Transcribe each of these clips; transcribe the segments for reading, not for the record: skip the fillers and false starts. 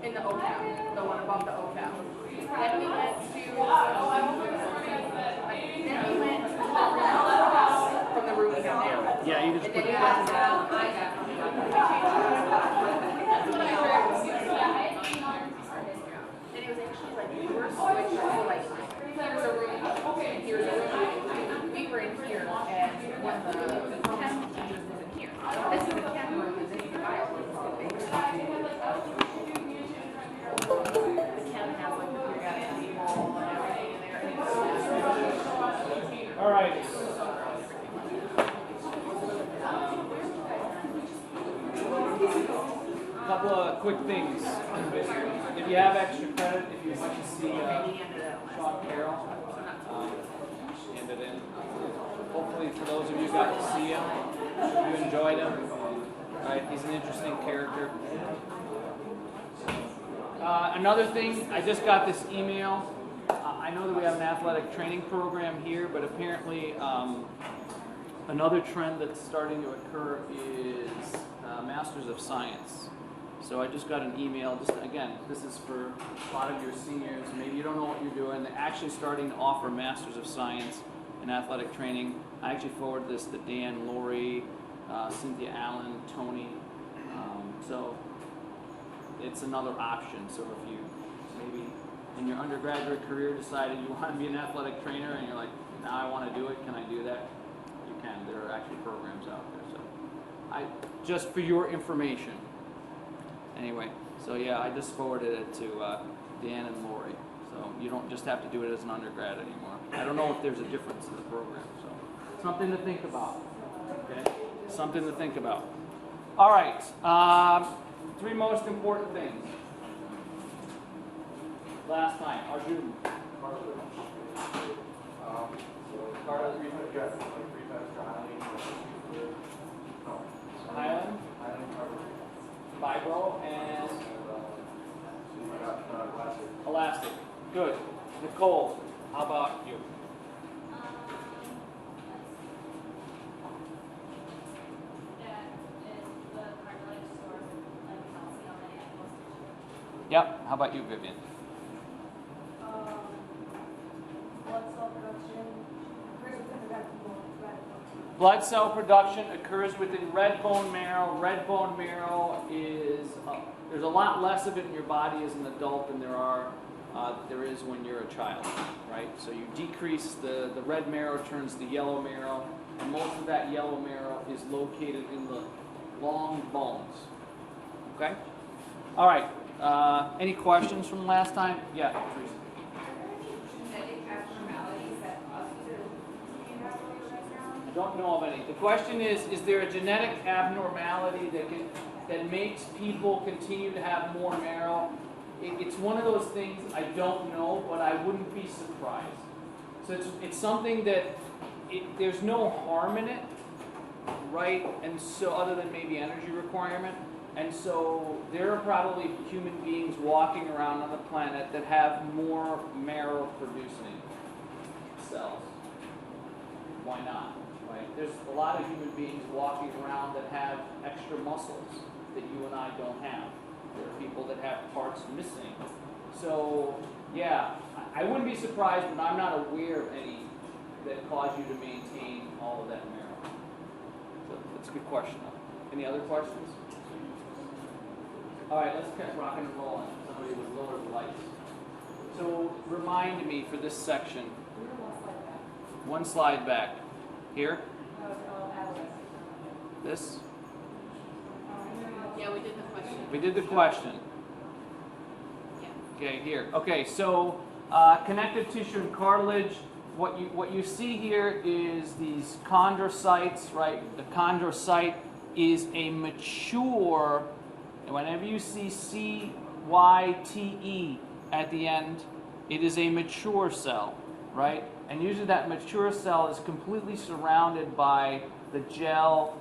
in the O cap, the one above the O cap. Then we went to then we went to the room from the room we have now. Yeah, you just And put then we went to and it was actually like we were switched, so like here's a room and here's a room. We were in here and one of the chem teachers was in here. This is the chem room and this is the bio room. The chem has like the periodic table and everything in there. All right. A couple of quick things. If you have extra credit, if you want to see Sean Carroll, hand it in. Hopefully, for those of you who got to see him, you enjoyed him. All right, he's an interesting character. Another thing, I just got this email. I know that we have an athletic training program here, but apparently another trend that's starting to occur is Masters of Science. So I just got an email, just again, this is for a lot of your seniors, maybe you don't know what you're doing, they're actually starting to offer Masters of Science in athletic training. I actually forwarded this to Dan, Lori, Cynthia Allen, Tony, so it's another option. So if you maybe in your undergraduate career decided you want to be an athletic trainer and you're like, now I want to do it, can I do that? You can, there are actually programs out there. So just for your information. Anyway, so yeah, I just forwarded it to Dan and Lori. So you don't just have to do it as an undergrad anymore. I don't know if there's a difference in the program. So something to think about. Okay, something to think about. All right, three most important things. Last time, Arjun. Highland, Vibro, and Elastic. Good. Nicole, how about you? Yep. How about you, Vivian? Blood cell production occurs within red bone marrow. Red bone marrow is there's a lot less of it in your body as an adult than there is when you're a child, right? So you decrease the red marrow, turns to yellow marrow, and most of that yellow marrow is located in the long bones. Okay. All right. Any questions from last time? Yeah, Teresa. I don't know of any. The question is there a genetic abnormality that makes people continue to have more marrow? It's one of those things I don't know, but I wouldn't be surprised. So it's something that there's no harm in it, right? And so other than maybe energy requirement. And so there are probably human beings walking around on the planet that have more marrow producing cells. Why not? Right? There's a lot of human beings walking around that have extra muscles that you and I don't have. There are people that have parts missing. So yeah, I wouldn't be surprised, but I'm not aware of any that cause you to maintain all of that marrow. So that's a good question though. Any other questions? All right, let's get rocking and rolling. Somebody would lower the lights. So remind me for this section. One slide back. Here? This? Yeah, we did the question. We did the question. Yeah. Okay, here. Okay, so connective tissue and cartilage. What you see here is these chondrocytes, right? The chondrocyte is a mature. And whenever you see CYTE at the end, it is a mature cell, right? And usually that mature cell is completely surrounded by the gel,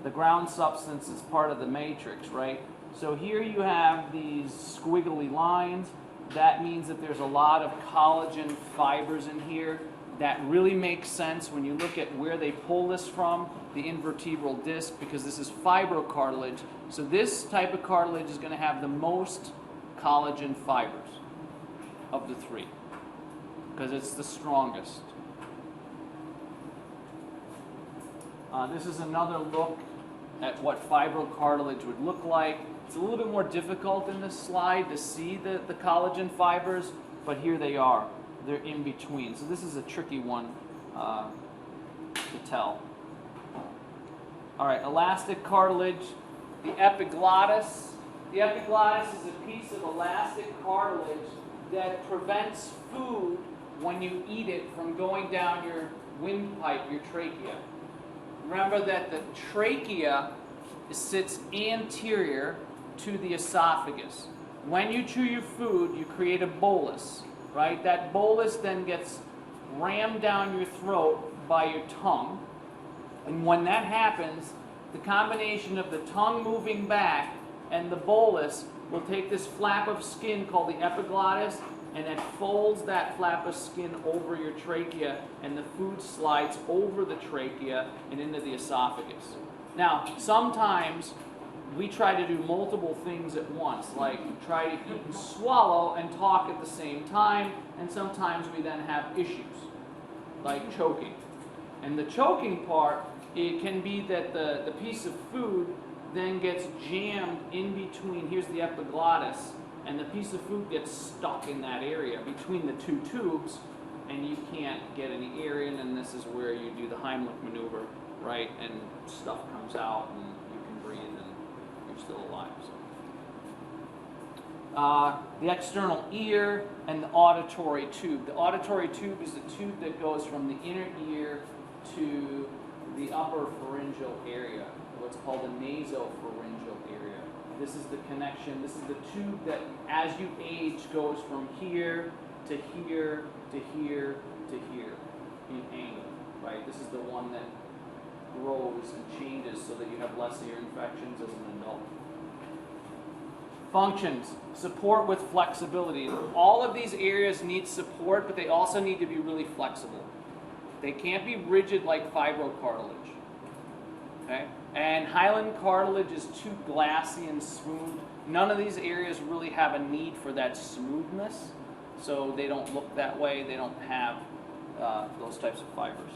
the ground substance is part of the matrix, right? So here you have these squiggly lines. That means that there's a lot of collagen fibers in here. that really makes sense when you look at where they pull this from, the invertebral disc, because this is fibrocartilage. So this type of cartilage is going to have the most collagen fibers of the three, because it's the strongest. This is another look at what fibrocartilage would look like. It's a little bit more difficult in this slide to see the collagen fibers, but here they are. They're in between. So this is a tricky one to tell. All right, elastic cartilage, the epiglottis. The epiglottis is a piece of elastic cartilage that prevents food when you eat it from going down your windpipe, your trachea. Remember that the trachea sits anterior to the esophagus. When you chew your food, you create a bolus, right? That bolus then gets rammed down your throat by your tongue. And when that happens, the combination of the tongue moving back and the bolus will take this flap of skin called the epiglottis, and it folds that flap of skin over your trachea, and the food slides over the trachea and into the esophagus. Now, sometimes we try to do multiple things at once, like try to eat and swallow and talk at the same time, and sometimes we then have issues, like choking. And the choking part, it can be that the piece of food then gets jammed in between, here's the epiglottis, and the piece of food gets stuck in that area between the two tubes, and you can't get any air in, and this is where you do the Heimlich maneuver, right? And stuff comes out, and you can breathe, and you're still alive. So. The external ear and the auditory tube. The auditory tube is the tube that goes from the inner ear to the upper pharyngeal area, what's called the nasopharyngeal area. This is the connection. This is the tube that, as you age, goes from here to here to here to here in angle, right? This is the one that grows and changes so that you have less ear infections as an adult. Functions, support with flexibility. All of these areas need support, but they also need to be really flexible. They can't be rigid like fibrocartilage, okay? And hyaline cartilage is too glassy and smooth. None of these areas really have a need for that smoothness, so they don't look that way. They don't have those types of fibers.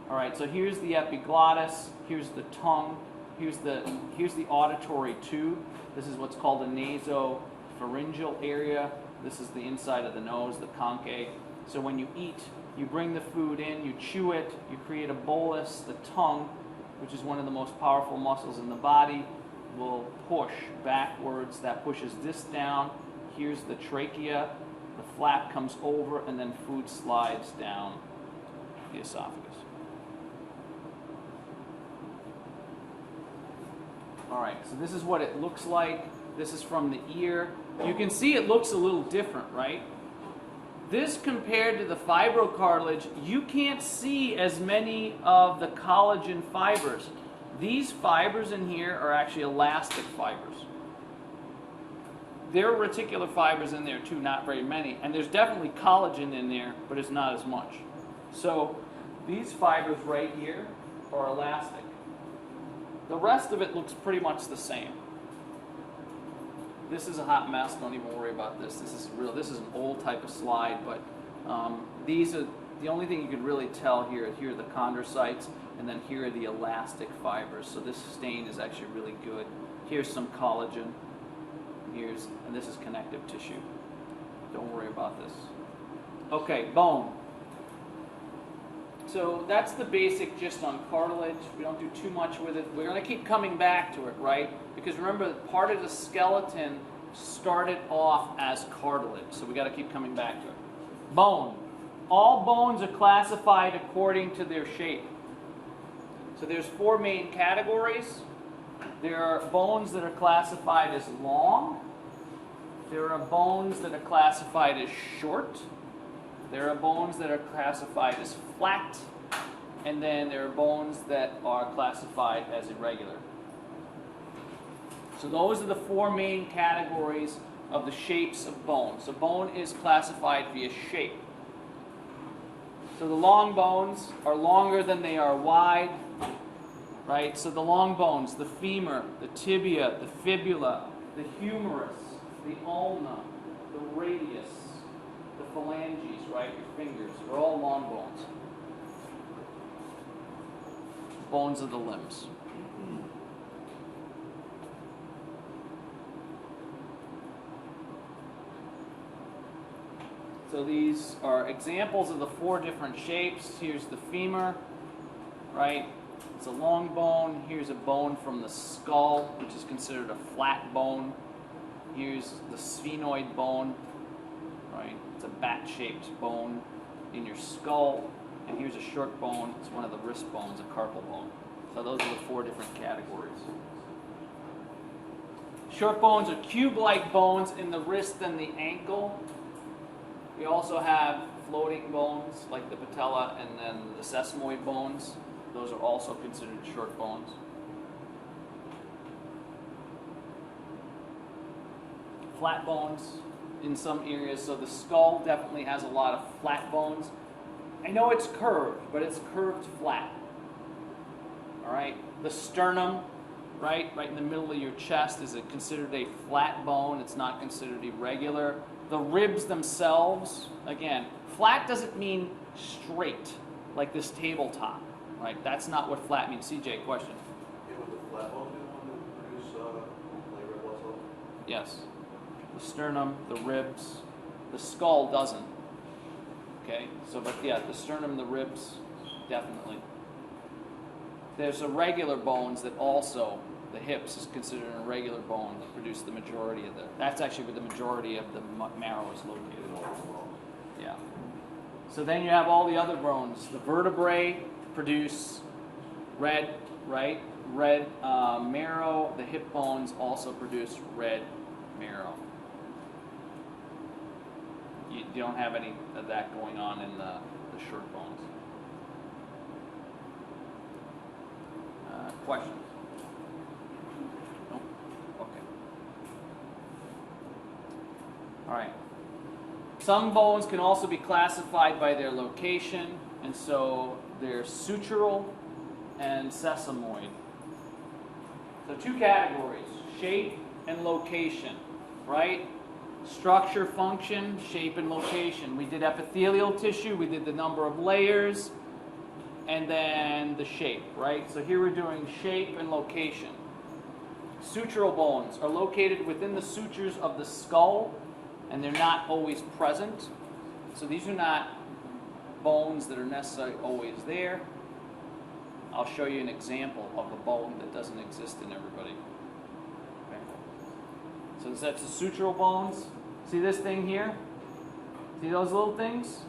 All right, so here's the epiglottis, here's the tongue, here's the auditory tube. This is what's called the nasopharyngeal area. This is the inside of the nose, the conchae. So when you eat, you bring the food in, you chew it, you create a bolus. The tongue, which is one of the most powerful muscles in the body, will push backwards. That pushes this down. Here's the trachea. The flap comes over, and then food slides down the esophagus. All right, so this is what it looks like. This is from the ear. You can see it looks a little different, right? This compared to the fibrocartilage, you can't see as many of the collagen fibers. These fibers in here are actually elastic fibers. There are reticular fibers in there too, not very many. And there's definitely collagen in there, but it's not as much. So these fibers right here are elastic. The rest of it looks pretty much the same. This is a hot mess. Don't even worry about this. This is real. This is an old type of slide, but these are the only thing you can really tell here. Here are the chondrocytes, and then here are the elastic fibers. So this stain is actually really good. Here's some collagen. And this is connective tissue. Don't worry about this. Okay, bone. So that's the basic gist on cartilage. We don't do too much with it. We're going to keep coming back to it, right? Because remember, part of the skeleton started off as cartilage, so we got to keep coming back to it. Bone. All bones are classified according to their shape. So there's 4 main categories. There are bones that are classified as long. There are bones that are classified as short. There are bones that are classified as flat, and then there are bones that are classified as irregular. So those are the 4 main categories of the shapes of bone. So bone is classified via shape. So the long bones are longer than they are wide, right? So the long bones, the femur, the tibia, the fibula, the humerus, the ulna, the radius, the phalanges, right? Your fingers, are all long bones. Bones of the limbs. So these are examples of the 4 different shapes. Here's the femur, right? It's a long bone. Here's a bone from the skull, which is considered a flat bone. Here's the sphenoid bone, right? It's a bat-shaped bone in your skull. And here's a short bone. It's one of the wrist bones, a carpal bone. So those are the 4 different categories. Short bones are cube-like bones in the wrist and the ankle. We also have floating bones like the patella and then the sesamoid bones. Those are also considered short bones. Flat bones in some areas. So the skull definitely has a lot of flat bones. I know it's curved, but it's curved flat. All right. The sternum, right in the middle of your chest, is considered a flat bone. It's not considered irregular. The ribs themselves, again, flat doesn't mean straight, like this tabletop, right? That's not what flat means. CJ, question? Yeah, would the flat bone be the one that produce like red blood cells? Yes. The sternum, the ribs, the skull doesn't. Okay, so but yeah, the sternum, the ribs, definitely. There's irregular bones that also, the hips is considered an irregular bone that produce the majority of that's actually where the majority of the marrow is located. Yeah. So then you have all the other bones. The vertebrae produce red, right? Red marrow. The hip bones also produce red marrow. You don't have any of that going on in the short bones. Questions? No? Okay. All right. Some bones can also be classified by their location, and so they're sutural and sesamoid. So 2 categories, shape and location, right? Structure, function, shape, and location. We did epithelial tissue, we did the number of layers, and then the shape, right? So here we're doing shape and location. Sutural bones are located within the sutures of the skull, and they're not always present. So these are not bones that are necessarily always there. I'll show you an example of a bone that doesn't exist in everybody. Okay. So that's the sutural bones. See this thing here? See those little things?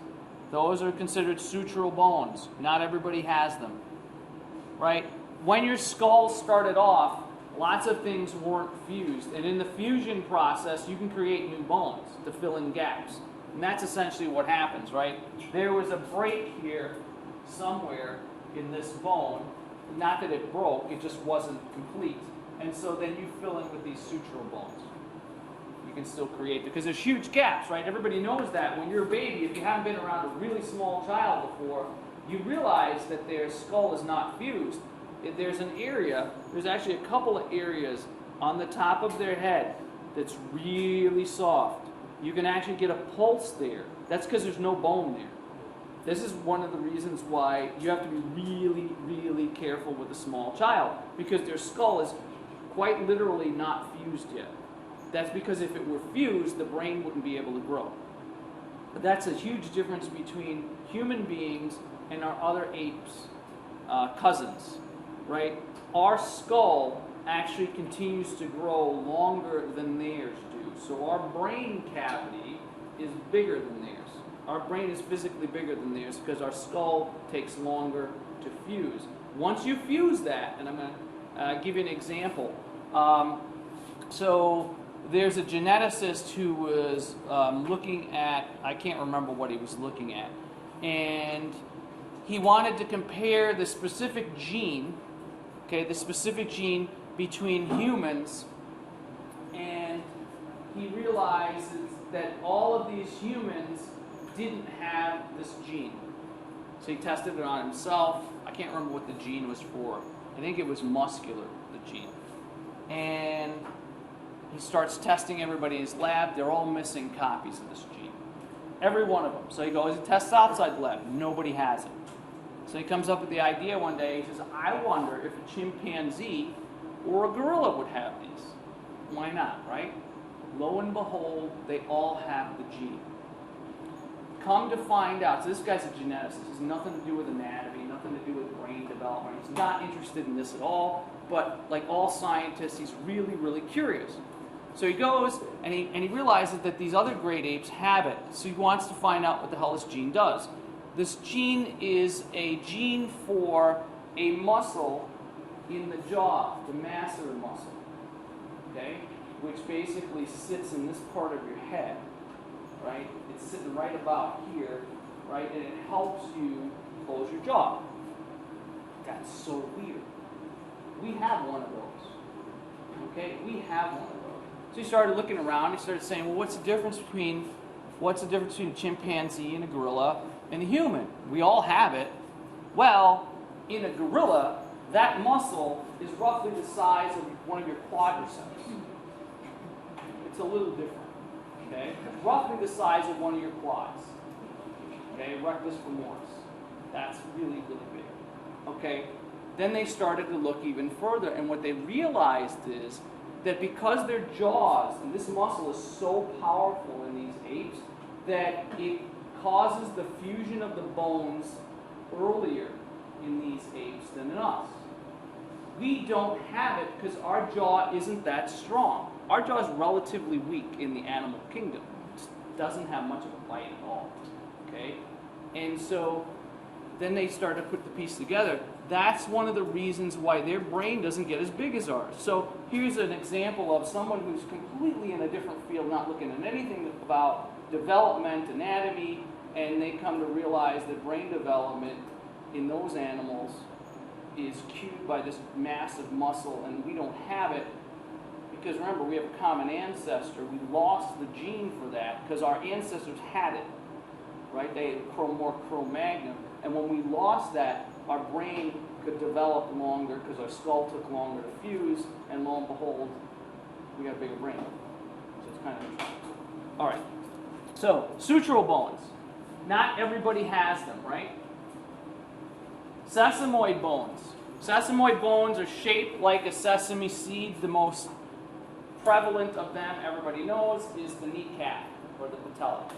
Those are considered sutural bones. Not everybody has them. Right? When your skull started off, lots of things weren't fused. And in the fusion process, you can create new bones to fill in gaps. And that's essentially what happens, right? There was a break here somewhere in this bone. Not that it broke, it just wasn't complete. And so then you fill in with these sutural bones. You can still create, because there's huge gaps, right? Everybody knows that when you're a baby, if you haven't been around a really small child before, you realize that their skull is not fused. If there's an area, there's actually a couple of areas on the top of their head that's really soft. You can actually get a pulse there. That's because there's no bone there. This is one of the reasons why you have to be really, really careful with a small child, because their skull is quite literally not fused yet. That's because if it were fused, the brain wouldn't be able to grow. But that's a huge difference between human beings and our other apes, cousins, right? Our skull actually continues to grow longer than theirs do. So our brain cavity is bigger than theirs. Our brain is physically bigger than theirs because our skull takes longer to fuse. Once you fuse that, and I'm going to give you an example. So there's a geneticist who was looking at, I can't remember what he was looking at, and he wanted to compare the specific gene, the specific gene between humans, and he realizes that all of these humans didn't have this gene. So he tested it on himself. I can't remember what the gene was for. I think it was muscular, the gene. And he starts testing everybody in his lab. They're all missing copies of this gene. Every one of them. So he goes and tests outside the lab. Nobody has it. So he comes up with the idea one day. He says, I wonder if a chimpanzee or a gorilla would have these. Why not, right? Lo and behold, they all have the gene. Come to find out, so this guy's a geneticist. He has nothing to do with anatomy, nothing to do with brain development. He's not interested in this at all, but like all scientists, he's really, really curious. So he goes and he realizes that these other great apes have it. So he wants to find out what the hell this gene does. This gene is a gene for a muscle in the jaw, the masseter muscle, okay, which basically sits in this part of your head, right? It's sitting right about here, right, and it helps you close your jaw. That's so weird. We have one of those, okay? We have one of those. So he started looking around. He started saying, well, what's the difference between a chimpanzee and a gorilla and a human? We all have it. Well, in a gorilla, that muscle is roughly the size of one of your quadriceps. It's a little different, okay? Roughly the size of one of your quads, okay? Rectus femoris. That's really, really big, okay? Then they started to look even further, and what they realized is that because their jaws, and this muscle is so powerful in these apes, that it causes the fusion of the bones earlier in these apes than in us. We don't have it because our jaw isn't that strong. Our jaw is relatively weak in the animal kingdom. It doesn't have much of a bite at all, okay? And so then they started to put the piece together. That's one of the reasons why their brain doesn't get as big as ours. So here's an example of someone who's completely in a different field, not looking at anything about development, anatomy, and they come to realize that brain development in those animals is cued by this massive muscle, and we don't have it because, remember, we have a common ancestor. We lost the gene for that because our ancestors had it, right? They had more Cro-Magnon, and when we lost that, our brain could develop longer because our skull took longer to fuse, and lo and behold, we got a bigger brain. So it's kind of interesting. All right. So, sutural bones. Not everybody has them, right? Sesamoid bones. Sesamoid bones are shaped like a sesame seed. The most prevalent of them, everybody knows, is the kneecap or the patella.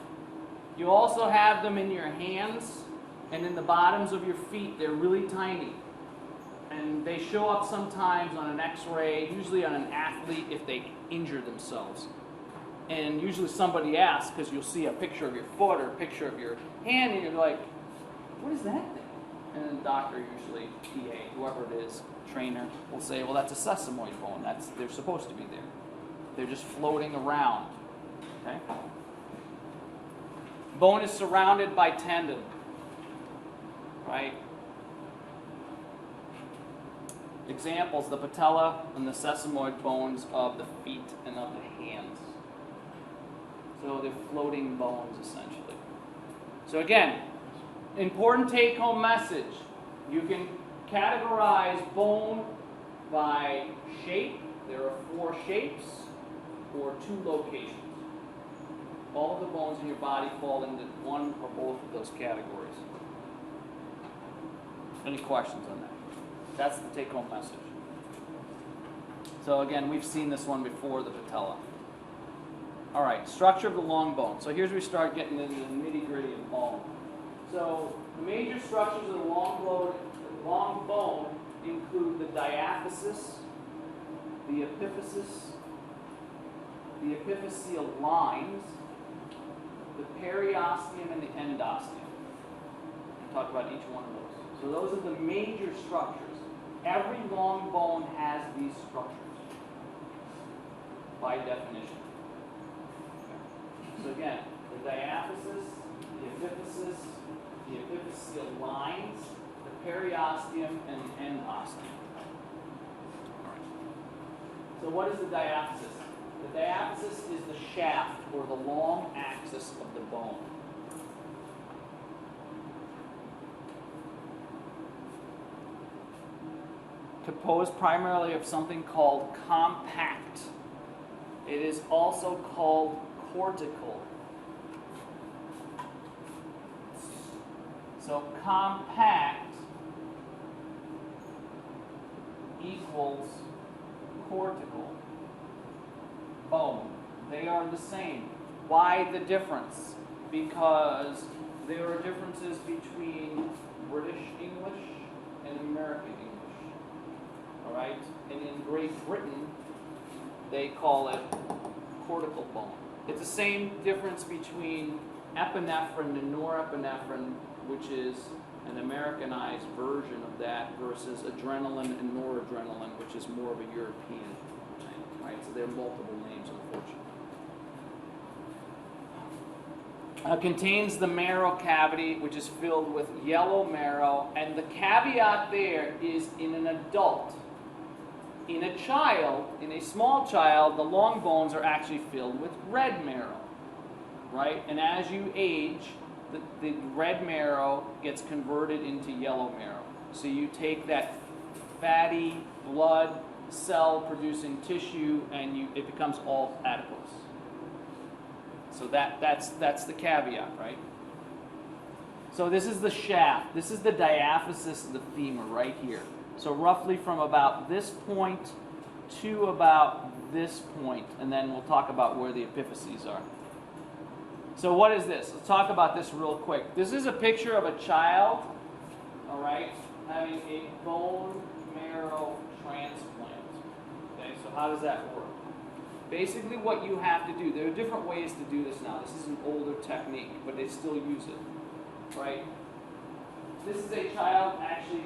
You also have them in your hands and in the bottoms of your feet. They're really tiny. And they show up sometimes on an x-ray, usually on an athlete if they injure themselves. And usually somebody asks, because you'll see a picture of your foot or a picture of your hand, and you're like, what is that thing? And then the doctor, usually PA, whoever it is, trainer, will say, well, that's a sesamoid bone. They're supposed to be there. They're just floating around. Okay? Bone is surrounded by tendon. Right? Examples, the patella and the sesamoid bones of the feet and of the hands. So they're floating bones, essentially. So again, important take-home message. You can categorize bone by shape. There are 4 shapes or 2 locations. All of the bones in your body fall into one or both of those categories. Any questions on that? That's the take-home message. So again, we've seen this one before, the patella. All right, structure of the long bone. So here's where we start getting into the nitty-gritty of bone. So the major structures of the long bone include the diaphysis, the epiphysis, the epiphyseal lines, the periosteum, and the endosteum. We'll talk about each one of those. So those are the major structures. Every long bone has these structures by definition. So again, the diaphysis, the epiphysis, the epiphyseal lines, the periosteum, and the endosteum. So what is the diaphysis? The diaphysis is the shaft or the long axis of the bone. composed primarily of something called compact. It is also called cortical. So compact equals cortical bone. They are the same. Why the difference? Because there are differences between British English and American English. All right? And in Great Britain, they call it cortical bone. It's the same difference between epinephrine and norepinephrine, which is an Americanized version of that, versus adrenaline and noradrenaline, which is more of a European thing, right? So there are multiple names, unfortunately. Contains the marrow cavity, which is filled with yellow marrow, and the caveat there is in an adult. In a child, in a small child, the long bones are actually filled with red marrow, right? And as you age, the red marrow gets converted into yellow marrow. So you take that fatty blood cell producing tissue and it becomes all adipose. So that's the caveat, right? So this is the shaft. This is the diaphysis of the femur right here. So roughly from about this point to about this point, and then we'll talk about where the epiphyses are. So what is this? Let's talk about this real quick. This is a picture of a child, all right, having a bone marrow transplant. Okay, so how does that work? Basically what you have to do, there are different ways to do this now. This is an older technique, but they still use it, right? This is a child actually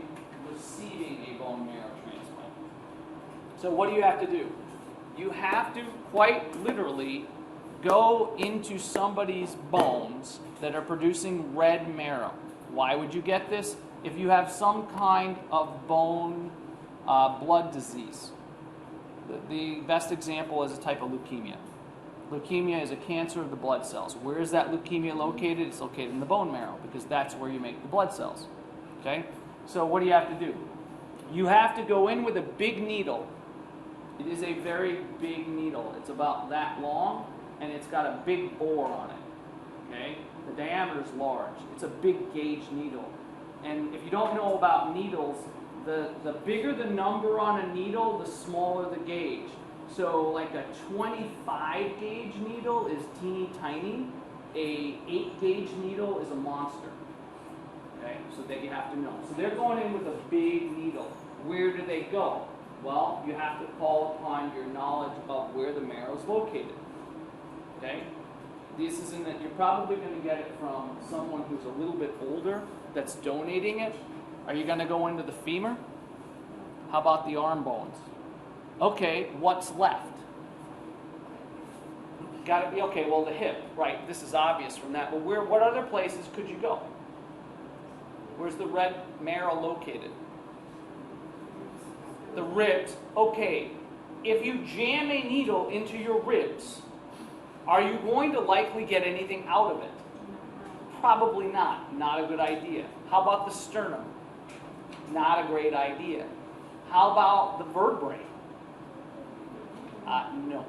receiving a bone marrow transplant. So what do you have to do? You have to quite literally go into somebody's bones that are producing red marrow. Why would you get this? If you have some kind of bone blood disease. The best example is a type of leukemia. Leukemia is a cancer of the blood cells. Where is that leukemia located? It's located in the bone marrow because that's where you make the blood cells. Okay? So what do you have to do? You have to go in with a big needle. It is a very big needle. It's about that long, and it's got a big bore on it. Okay? The diameter is large. It's a big gauge needle. And if you don't know about needles, the bigger the number on a needle, the smaller the gauge. So like a 25 gauge needle is teeny tiny. A 8 gauge needle is a monster. Okay, so that you have to know. So they're going in with a big needle. Where do they go? Well, you have to call upon your knowledge of where the marrow is located. Okay? This is in that you're probably going to get it from someone who's a little bit older that's donating it. Are you going to go into the femur? How about the arm bones? Okay, what's left? Got to be, okay, well, the hip, right? This is obvious from that. But what other places could you go? Where's the red marrow located? The ribs. Okay, if you jam a needle into your ribs, are you going to likely get anything out of it? Probably not. Not a good idea. How about the sternum? Not a great idea. How about the vertebrae? No.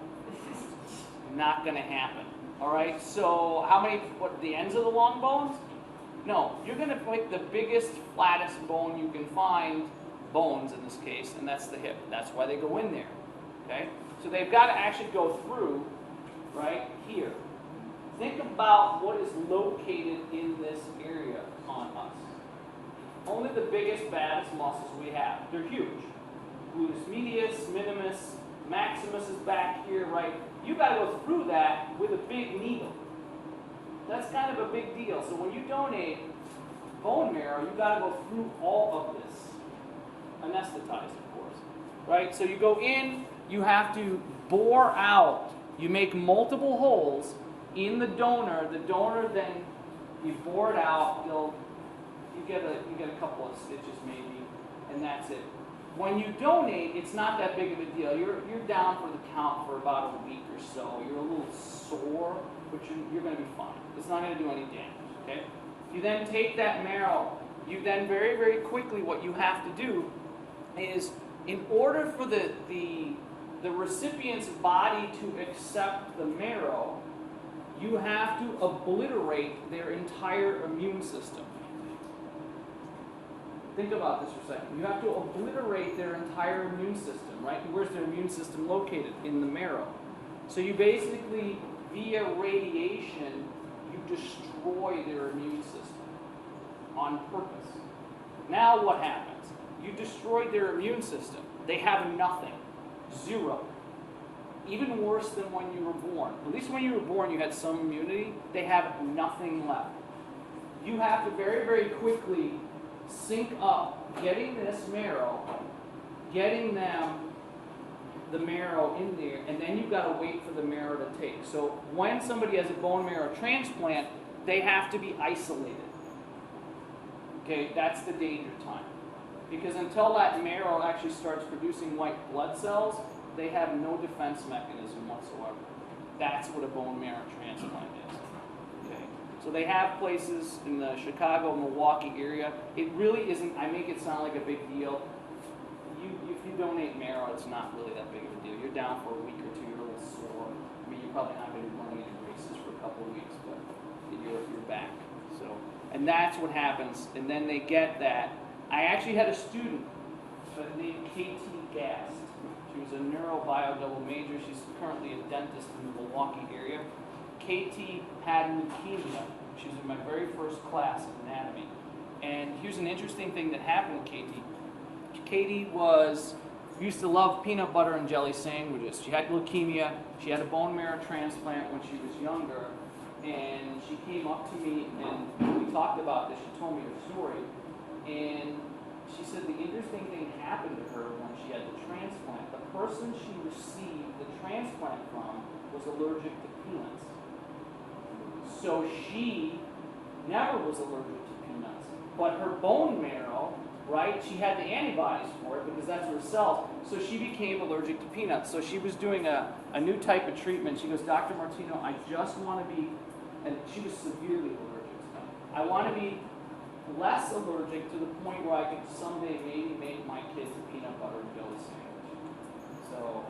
Not going to happen. All right, so the ends of the long bones? No, you're going to pick the biggest, flattest bone you can find, bones in this case, and that's the hip. That's why they go in there. Okay? So they've got to actually go through right here. Think about what is located in this area on us. Only the biggest, baddest muscles we have. They're huge. Gluteus medius, minimus, maximus is back here, right? You got to go through that with a big needle. That's kind of a big deal. So when you donate bone marrow, you got to go through all of this. Anesthetized, of course. Right? So you go in, you have to bore out. You make multiple holes in the donor. The donor then, you bore it out. You get a couple of stitches maybe, and that's it. When you donate, it's not that big of a deal. You're down for the count for about a week or so. You're a little sore, but you're going to be fine. It's not going to do any damage. Okay? You then take that marrow. You then very, very quickly, what you have to do is in order for the recipient's body to accept the marrow, you have to obliterate their entire immune system. Think about this for a second. You have to obliterate their entire immune system, right? Where's their immune system located? In the marrow. So you basically, via radiation, you destroy their immune system on purpose. Now what happens? You destroyed their immune system. They have nothing. Zero. Even worse than when you were born. At least when you were born you had some immunity. They have nothing left. You have to very, very quickly sync up getting this marrow, getting them the marrow in there, and then you've got to wait for the marrow to take. So when somebody has a bone marrow transplant, they have to be isolated. Okay, that's the danger time. Because until that marrow actually starts producing white blood cells, they have no defense mechanism whatsoever. That's what a bone marrow transplant is. Okay. So they have places in the Chicago, Milwaukee area. It really isn't, I make it sound like a big deal. If you donate marrow, it's not really that big of a deal. You're down for a week or two, you're a little sore. I mean, you're probably not going to be running any races for a couple of weeks, but you're back. So, and that's what happens. And then they get that. I actually had a student named KT Gast. She was a neurobio double major. She's currently a dentist in the Milwaukee area. KT had leukemia. She was in my very first class of anatomy. And here's an interesting thing that happened with KT. Katie used to love peanut butter and jelly sandwiches. She had leukemia. She had a bone marrow transplant when she was younger. And she came up to me and we talked about this. She told me her story. And she said the interesting thing happened to her when she had the transplant. The person she received the transplant from was allergic to peanuts. So she never was allergic to peanuts. But her bone marrow, right, she had the antibodies for it because that's her cells. So she became allergic to peanuts. So she was doing a new type of treatment. She goes, Dr. Martino, I just want to be, and she was severely allergic to them. I want to be less allergic to the point where I could someday maybe make my kids a peanut butter and jelly sandwich. So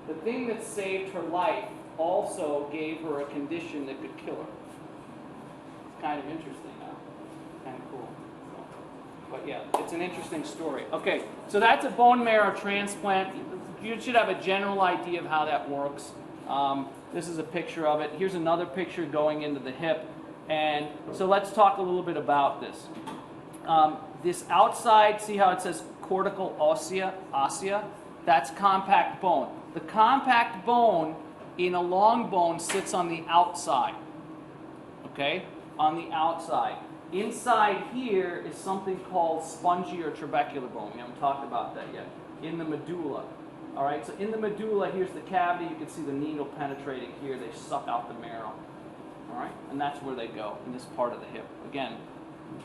the thing that saved her life also gave her a condition that could kill her. It's kind of interesting now. Kind of cool. But yeah, it's an interesting story. Okay, so that's a bone marrow transplant. You should have a general idea of how that works. This is a picture of it. Here's another picture going into the hip. And so let's talk a little bit about this. This outside, see how it says cortical ossia? That's compact bone. The compact bone in a long bone sits on the outside. Okay? On the outside. Inside here is something called spongy or trabecular bone. We haven't talked about that yet. In the medulla. All right, so in the medulla, here's the cavity. You can see the needle penetrating here. They suck out the marrow. All right, and that's where they go, in this part of the hip. Again,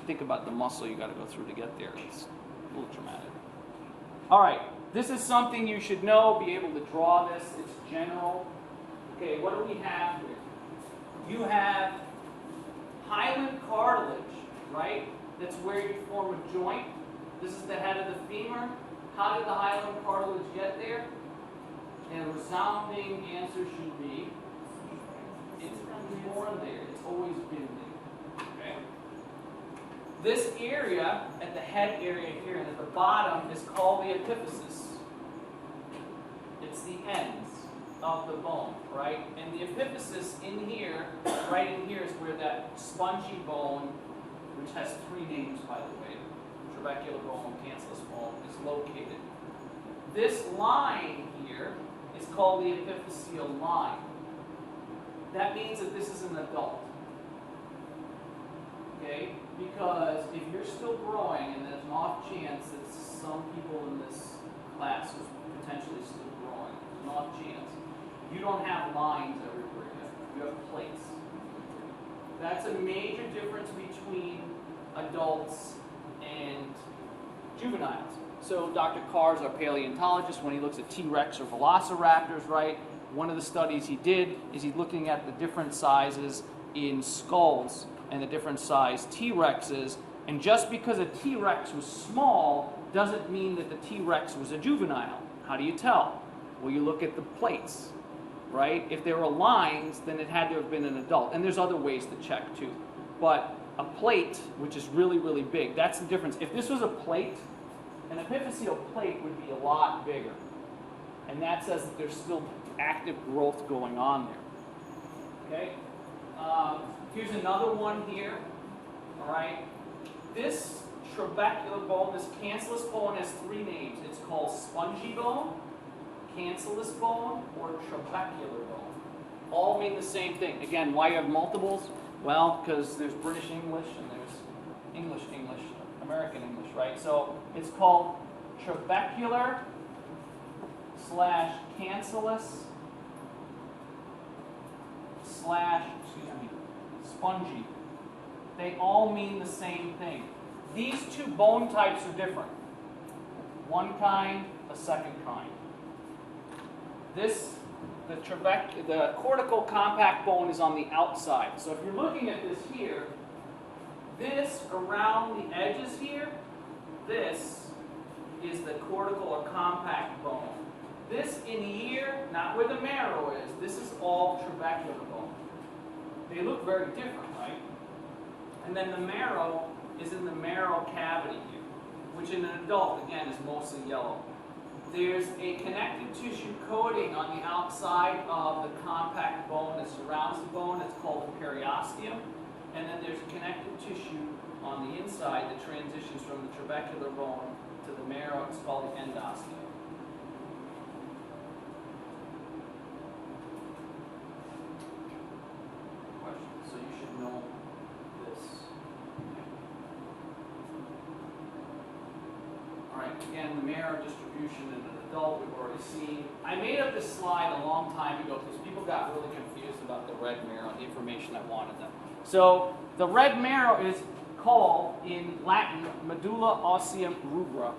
think about the muscle you got to go through to get there. It's a little traumatic. All right, this is something you should know, be able to draw this. It's general. Okay, what do we have here? You have hyaline cartilage, right? That's where you form a joint. This is the head of the femur. How did the hyaline cartilage get there? And a resounding answer should be, it's born there. It's always been there. Okay? This area, at the head area here and at the bottom, is called the epiphysis. It's the ends of the bone, right? And the epiphysis in here, right in here, is where that spongy bone, which has three names, by the way, trabecular bone, cancellous bone, is located. This line here is called the epiphyseal line. That means that this is an adult. Okay? Because if you're still growing, and there's an off chance that some people in this class are potentially still growing, there's an off chance, you don't have lines everywhere yet. You have plates. That's a major difference between adults and juveniles. So Dr. Carr's our paleontologist. When he looks at T-Rex or velociraptors, right, one of the studies he did is he's looking at the different sizes in skulls and the different size T-Rexes, And just because a T-Rex was small doesn't mean that the T-Rex was a juvenile. How do you tell? Well, you look at the plates, right? If there were lines, then it had to have been an adult. And there's other ways to check too. But a plate, which is really, really big, that's the difference. If this was a plate, an epiphyseal plate would be a lot bigger. And that says that there's still active growth going on there. Okay? Here's another one here. All right? This trabecular bone, this cancellous bone, has three names. It's called spongy bone, cancellous bone, or trabecular bone. All mean the same thing. Again, why you have multiples? Well, because there's British English and there's English, American English, right? So it's called trabecular / cancellous / spongy. They all mean the same thing. These two bone types are different. One kind, a second kind. The cortical compact bone is on the outside. So if you're looking at this here, this around the edges here, this is the cortical or compact bone. This in here, not where the marrow is, this is all trabecular bone. They look very different, right? And then the marrow is in the marrow cavity here, which in an adult, again, is mostly yellow. There's a connective tissue coating on the outside of the compact bone that surrounds the bone. It's called the periosteum. And then there's a connective tissue on the inside that transitions from the trabecular bone to the marrow. It's called the endosteum. Questions? So you should know this. All right, again, the marrow distribution in an adult we've already seen. I made up this slide a long time ago because people got really confused about the red marrow and the information I wanted them. So the red marrow is called, in Latin, medulla osseum rubra.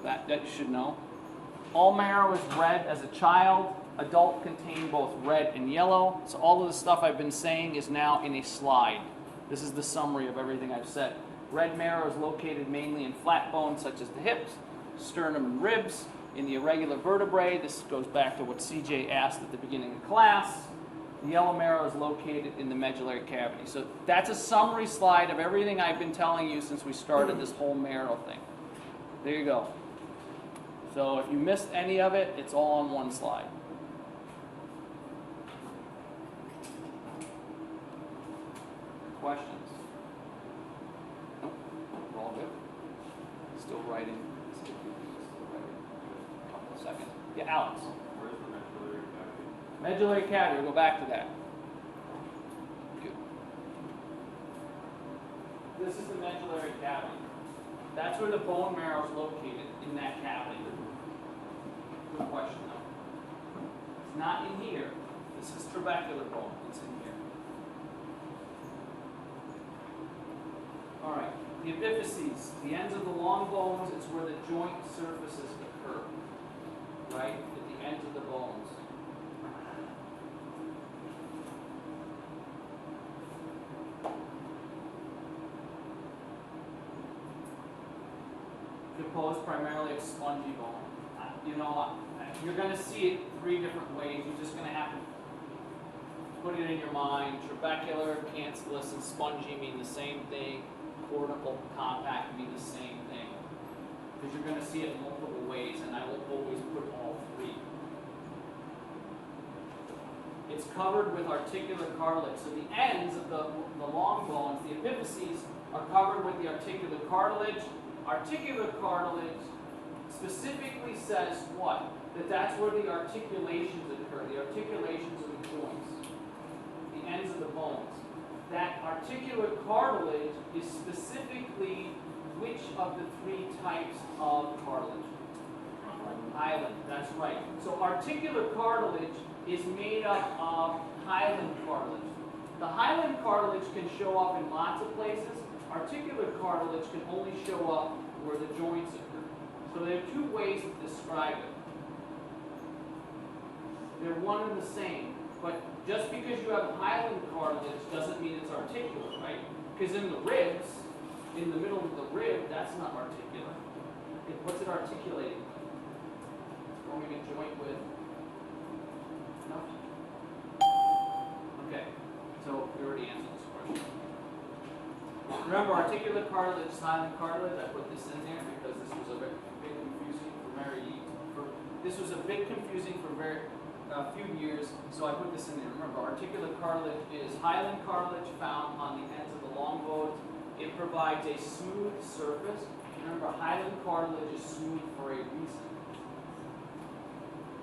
That you should know. All marrow is red as a child. Adult contain both red and yellow. So all of the stuff I've been saying is now in a slide. This is the summary of everything I've said. Red marrow is located mainly in flat bones such as the hips, sternum, and ribs. In the irregular vertebrae, this goes back to what CJ asked at the beginning of class. The yellow marrow is located in the medullary cavity. So that's a summary slide of everything I've been telling you since we started this whole marrow thing. There you go. So if you missed any of it, it's all on one slide. Questions? Nope. We're all good. Still writing. A couple of seconds. Yeah, Alex. Where's the medullary cavity? Medullary cavity, we'll go back to that. Good. This is the medullary cavity. That's where the bone marrow is located, in that cavity. Good question, though. It's not in here. This is trabecular bone. It's in here. All right. The epiphyses, the ends of the long bones, it's where the joint surfaces occur. Right? At the ends of the bones. Composed primarily of spongy bone. You're going to see it three different ways. You're just going to have to put it in your mind. Trabecular, cancellous, and spongy mean the same thing. Cortical, compact mean the same thing. Because you're going to see it in multiple ways, and I will always put all three. It's covered with articular cartilage. So the ends of the long bones, the epiphyses, are covered with the articular cartilage. Articular cartilage specifically says what? That's where the articulations occur, the articulations of the joints, the ends of the bones. That articular cartilage is specifically which of the three types of cartilage? Hyaline, that's right. So articular cartilage is made up of hyaline cartilage. The hyaline cartilage can show up in lots of places. Articular cartilage can only show up where the joints occur. So there are two ways to describe it. They're one and the same. But just because you have hyaline cartilage doesn't mean it's articular, right? Because in the ribs, in the middle of the rib, that's not articular. What's it articulating? Forming a joint with? No. Okay, so we already answered this question. Remember, articular cartilage, silent cartilage, I put this in there because this was a bit confusing for this was a bit confusing for a few years, so I put this in there. Remember, articular cartilage is hyaline cartilage found on the ends of the long bones. It provides a smooth surface. Remember, hyaline cartilage is smooth for a reason.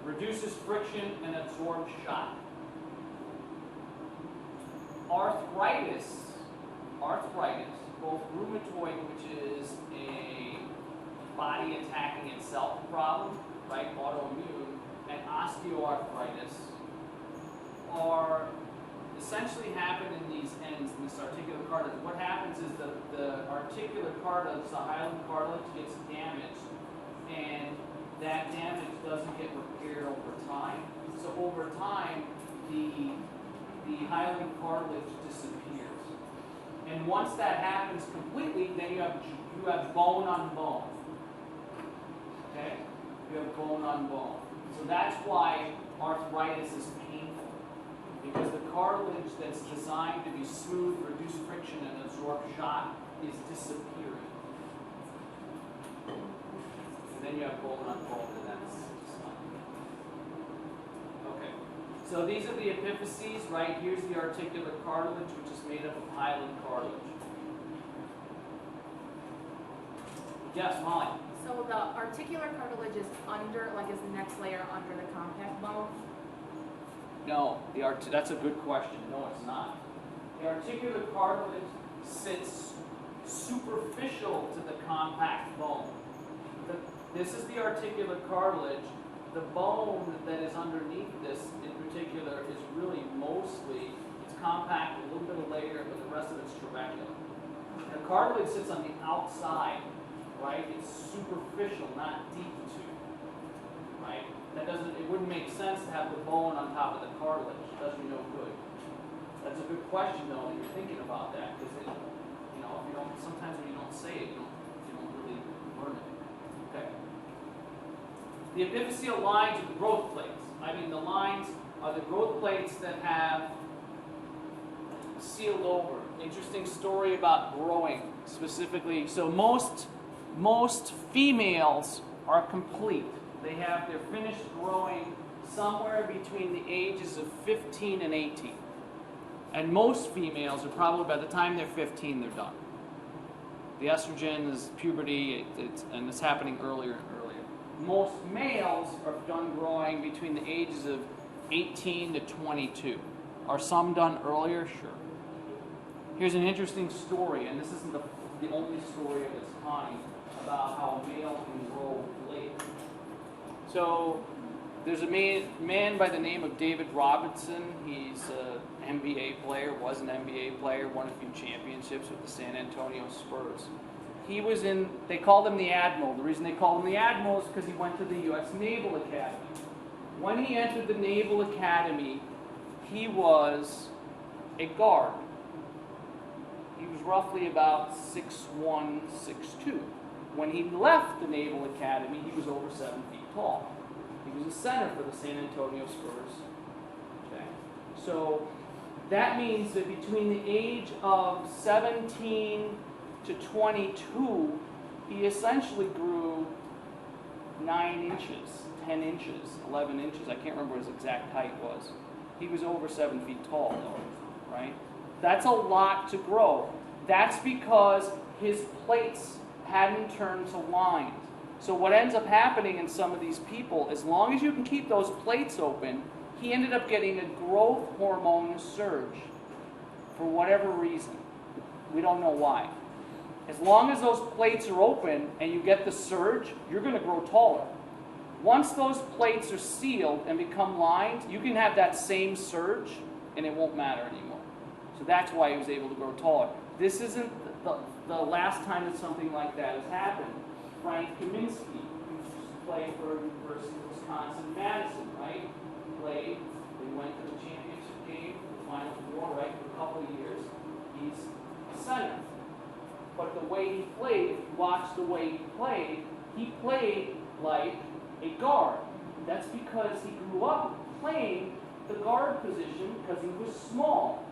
Reduces friction and absorbs shock. Arthritis, both rheumatoid, which is a body attacking itself problem, right, autoimmune, and osteoarthritis are essentially happen in these ends, in this articular cartilage. What happens is the articular cartilage, the hyaline cartilage, gets damaged, and that damage doesn't get repaired over time. So over time, the hyaline cartilage disappears. And once that happens completely, then you have bone on bone. Okay? You have bone on bone. So that's why arthritis is painful. Because the cartilage that's designed to be smooth, reduce friction, and absorb shock is disappearing. And then you have bone on bone, and that's okay. So these are the epiphyses, right? Here's the articular cartilage, which is made up of hyaline cartilage. Yes, Molly? So the articular cartilage is is the next layer under the compact bone? No, that's a good question. No, it's not. The articular cartilage sits superficial to the compact bone. This is the articular cartilage. The bone that is underneath this in particular is really it's compact, a little bit of layer, but the rest of it's trabecular. The cartilage sits on the outside, right? It's superficial, not deep to, right? It wouldn't make sense to have the bone on top of the cartilage. It does you no good. That's a good question though, that you're thinking about that, because sometimes when you don't say it, you don't really learn it. Okay. The epiphyseal lines are the growth plates. The lines are the growth plates that have sealed over. Interesting story about growing specifically. So most females are complete. They have their finished growing somewhere between the ages of 15 and 18. And most females are probably, by the time they're 15, they're done. The estrogen is puberty, and it's happening earlier and earlier. Most males are done growing between the ages of 18 to 22. Are some done earlier? Sure. Here's an interesting story, and this isn't the only story of its kind, about how a male can grow late. So there's a man by the name of David Robinson. He's an NBA player, was an NBA player, won a few championships with the San Antonio Spurs. They called him the Admiral. The reason they called him the Admiral is because he went to the U.S. Naval Academy. When he entered the Naval Academy, he was a guard. He was roughly about 6'1", 6'2". When he left the Naval Academy, he was over 7 feet tall. He was a center for the San Antonio Spurs. Okay. So that means that between the age of 17 to 22, he essentially grew 9 inches, 10 inches, 11 inches. I can't remember what his exact height was. He was over 7 feet tall, though, right? That's a lot to grow. That's because his plates hadn't turned to lines. So what ends up happening in some of these people, as long as you can keep those plates open, he ended up getting a growth hormone surge for whatever reason. We don't know why. As long as those plates are open and you get the surge, you're going to grow taller. Once those plates are sealed and become lined, you can have that same surge and it won't matter anymore. So that's why he was able to grow taller. This isn't the last time that something like that has happened. Frank Kaminsky, who played for University of Wisconsin-Madison, right? Played. They went to the championship game, the Final Four, right, for a couple of years. He's a center. but the way he played, if you watch the way he played like a guard. That's because he grew up playing the guard position because he was small.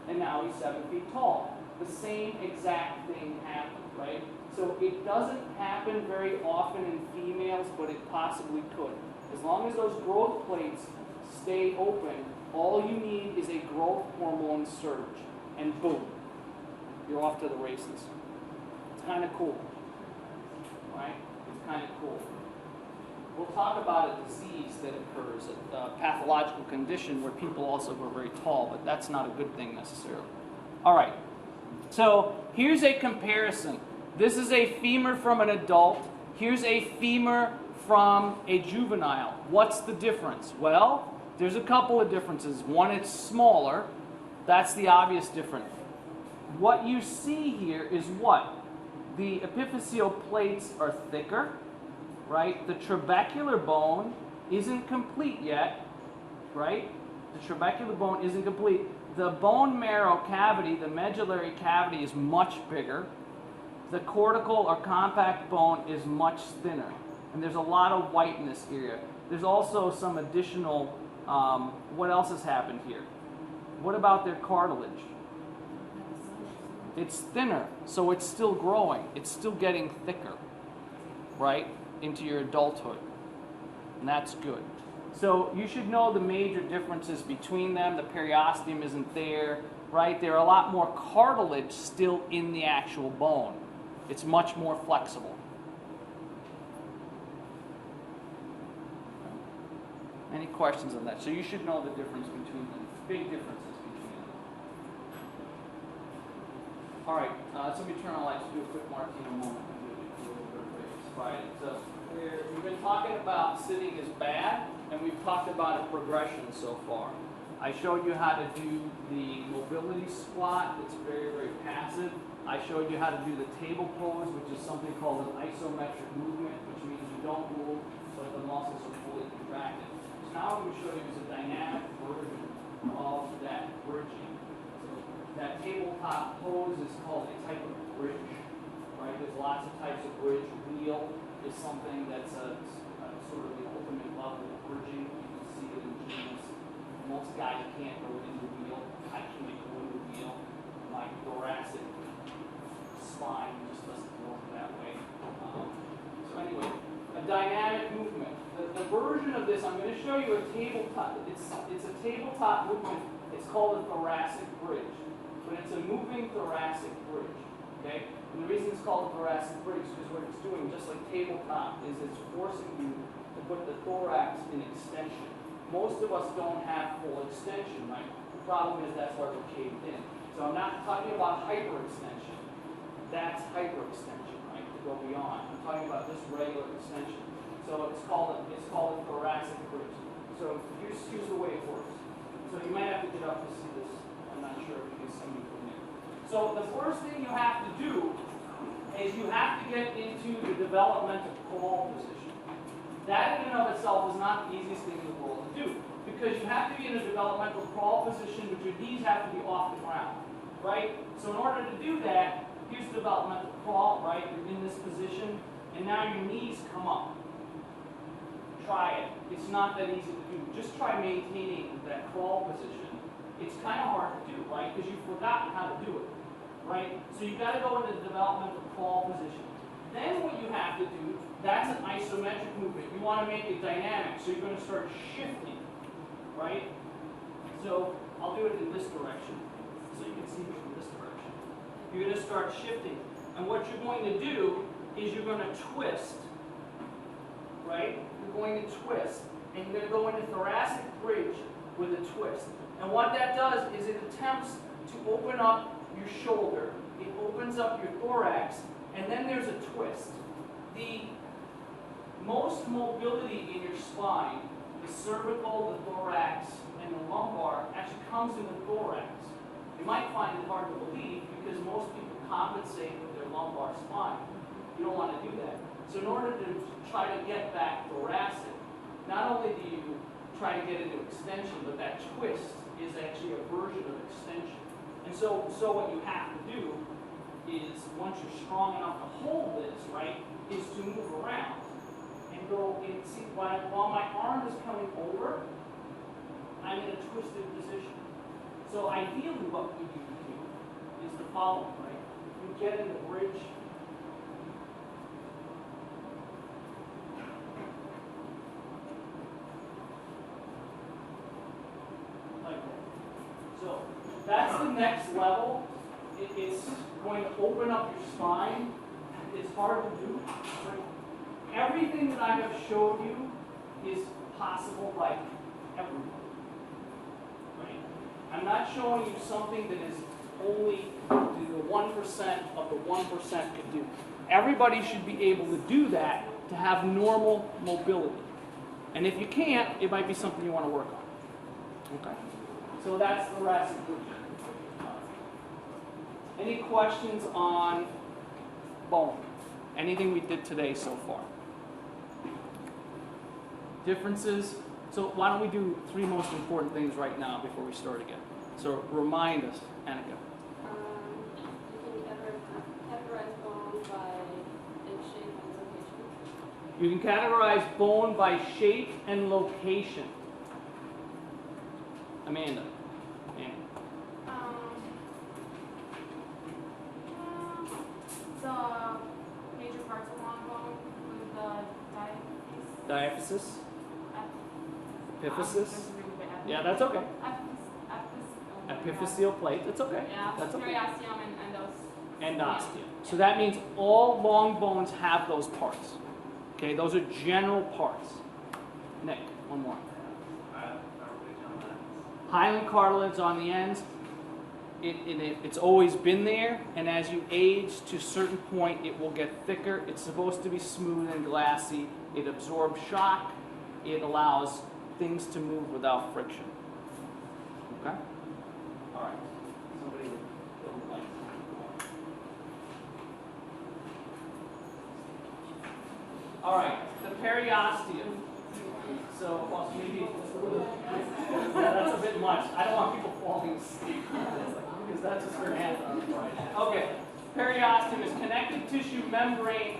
And now he's 7 feet tall. The same exact thing happened, right? So it doesn't happen very often in females, but it possibly could. As long as those growth plates stay open, all you need is a growth hormone surge. And boom, you're off to the races. It's kind of cool, right? It's kind of cool. We'll talk about a disease that occurs, a pathological condition where people also grow very tall, but that's not a good thing necessarily. All right, so here's a comparison. This is a femur from an adult. Here's a femur from a juvenile. What's the difference? Well, there's a couple of differences. One, it's smaller. That's the obvious difference. What you see here is what? The epiphyseal plates are thicker, right? The trabecular bone isn't complete yet, right? The trabecular bone isn't complete. The bone marrow cavity, the medullary cavity, is much bigger. The cortical or compact bone is much thinner. And there's a lot of white in this area. There's also some additional, what else has happened here? What about their cartilage? It's thinner, so it's still growing. It's still getting thicker, right, into your adulthood. And that's good. So you should know the major differences between them. The periosteum isn't there, right? There are a lot more cartilage still in the actual bone. It's much more flexible. Any questions on that? So you should know the difference between them. Big differences between them. All right, so let me turn on lights. Do a quick Martino moment. So we've been talking about sitting is bad, and we've talked about a progression so far. I showed you how to do the mobility squat. It's very, very passive. I showed you how to do the table pose, which is something called an isometric movement, which means you don't move, but the muscles are fully contracted. So now I'm going to show you is a dynamic version of that bridging. So that tabletop pose is called a type of bridge, right? There's lots of types of bridge. Wheel is something that's a sort of the ultimate level of bridging. You can see it in gymnasts. Most guys can't go into the wheel. I can't go into the wheel. My thoracic spine just doesn't work that way. So anyway, a dynamic movement. The version of this, I'm going to show you a tabletop. It's a tabletop movement. It's called a thoracic bridge, but it's a moving thoracic bridge. Okay, and the reason it's called a thoracic bridge is because what it's doing, just like tabletop, is it's forcing you to put the thorax in extension. Most of us don't have full extension, right? The problem is that's why we're caved in. So I'm not talking about hyperextension. That's hyperextension, right? To go beyond. I'm talking about just regular extension. So it's called a thoracic bridge. So here's the way it works. So you might have to get up to see this. I'm not sure if you can see me from there. So the first thing you have to do is you have to get into the developmental crawl position. That in and of itself is not the easiest thing in the world to do, because you have to be in a developmental crawl position, but your knees have to be off the ground, right? So in order to do that, here's developmental crawl, right? You're in this position, and now your knees come up. Try it. It's not that easy to do. Just try maintaining that crawl position. It's kind of hard to do, right? Because you've forgotten how to do it, right? So you've got to go into the developmental crawl position. Then what you have to do, that's an isometric movement. You want to make it dynamic, so you're going to start shifting, right? So I'll do it in this direction, so you can see me from this direction. You're going to start shifting. And what you're going to do is you're going to twist, right? You're going to twist, and you're going to go into thoracic bridge with a twist. And what that does is it attempts to open up your shoulder. It opens up your thorax, and then there's a twist. The most mobility in your spine, the cervical, the thorax, and the lumbar, actually comes in the thorax. You might find it hard to believe because most people compensate with their lumbar spine. You don't want to do that. So in order to try to get back thoracic, not only do you try to get into extension, but that twist is actually a version of extension. And so what you have to do is, once you're strong enough to hold this, right, is to move around and go and see, while my arm is coming over, I'm in a twisted position. So ideally what we do is the following, right? You get in the bridge. Like that. So that's the next level. It's going to open up your spine. It's hard to do. Everything that I have showed you is possible by everyone. Right? I'm not showing you something that is only the 1% of the 1% could do. Everybody should be able to do that to have normal mobility. And if you can't, it might be something you want to work on. Okay? So that's the rest. Any questions on bone? Anything we did today so far? Differences? So why don't we do 3 most important things right now before we start again? So remind us, Annika. You can categorize bone by shape and You location. can categorize bone by shape and location. Amanda. The major parts of long bone with the Diaphysis. Epiphysis. Just a little bit Yeah, that's okay. Epiphyseal. Epiphyseal plate. That's okay. Yeah, That's okay. periosteum and those. And osteum. So that means all long bones have those parts. Okay, those are general parts. Nick, one more. Hyaline cartilage on the ends. It's always been there, and as you age to a certain point, it will get thicker. It's supposed to be smooth and glassy. It absorbs shock. It allows things to move without friction. Okay? All right. Somebody with the light. All right, the periosteum. So, well, maybe yeah, that's a bit much. I don't want people falling asleep because that's just their hand on Friday. Okay, periosteum is connective tissue membrane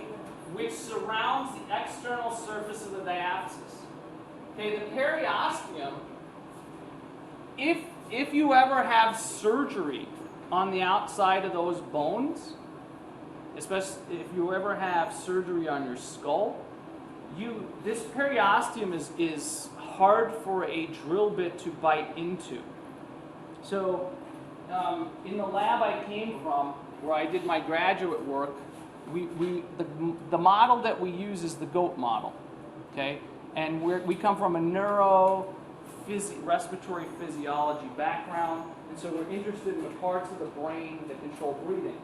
which surrounds the external surface of the diaphysis. Okay, the periosteum, if you ever have surgery on the outside of those bones, especially if you ever have surgery on your skull, this periosteum is hard for a drill bit to bite into. So in the lab I came from, where I did my graduate work, the model that we use is the GOAT model, okay? And we come from a respiratory physiology background, and so we're interested in the parts of the brain that control breathing.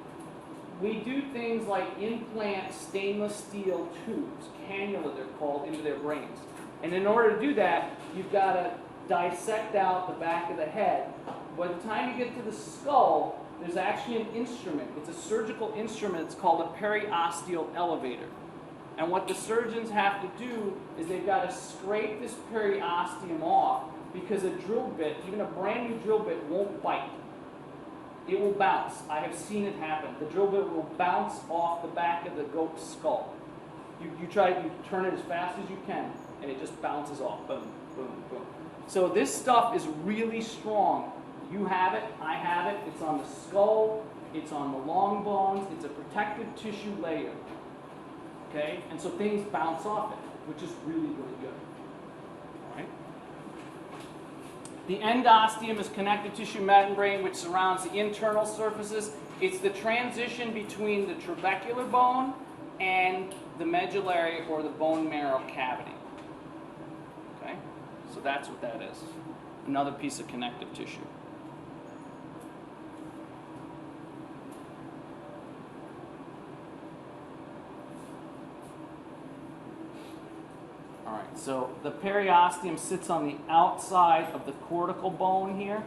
We do things like implant stainless steel tubes, cannula they're called, into their brains. And in order to do that, you've got to dissect out the back of the head. By the time you get to the skull, there's actually an instrument. It's a surgical instrument. It's called a periosteal elevator. And what the surgeons have to do is they've got to scrape this periosteum off, because a drill bit, even a brand new drill bit, won't bite. It will bounce. I have seen it happen. The drill bit will bounce off the back of the goat's skull. You turn it as fast as you can, and it just bounces off. Boom, boom, boom. So this stuff is really strong. You have it, I have it. It's on the skull, it's on the long bones, it's a protective tissue layer. Okay? And so things bounce off it, which is really, really good. All right? The endosteum is connective tissue membrane which surrounds the internal surfaces. It's the transition between the trabecular bone and the medullary or the bone marrow cavity. Okay? So that's what that is. Another piece of connective tissue. All right, so the periosteum sits on the outside of the cortical bone here.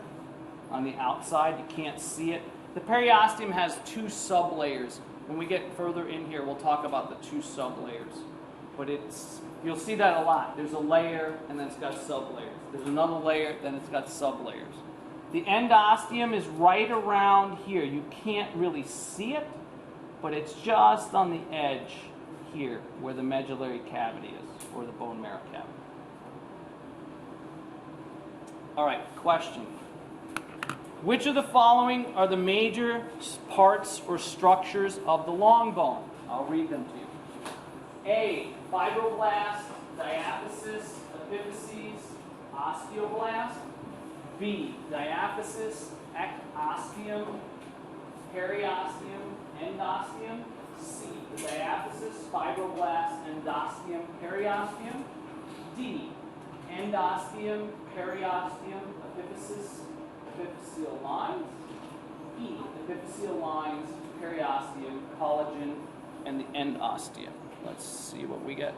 On the outside, you can't see it. The periosteum has 2 sublayers. When we get further in here, we'll talk about the 2 sublayers. But you'll see that a lot. There's a layer, and then it's got sublayers. There's another layer, then it's got sublayers. The endosteum is right around here. You can't really see it, but it's just on the edge here where the medullary cavity is, or the bone marrow cavity. All right, question. Which of the following are the major parts or structures of the long bone? I'll read them to you. A, fibroblast, diaphysis, epiphyses, osteoblast. B, diaphysis, ectosteum, periosteum, endosteum. C, the diaphysis, fibroblast, endosteum, periosteum. D, endosteum, periosteum, epiphysis, epiphyseal lines. E, epiphyseal lines, periosteum, collagen, and the endosteum. Let's see what we get.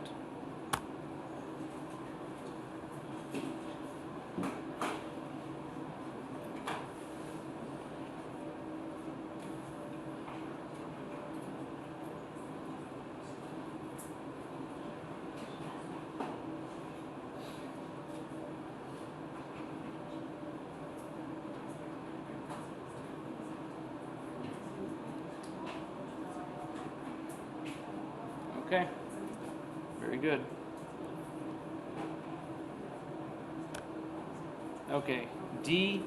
Okay, very good. Okay, D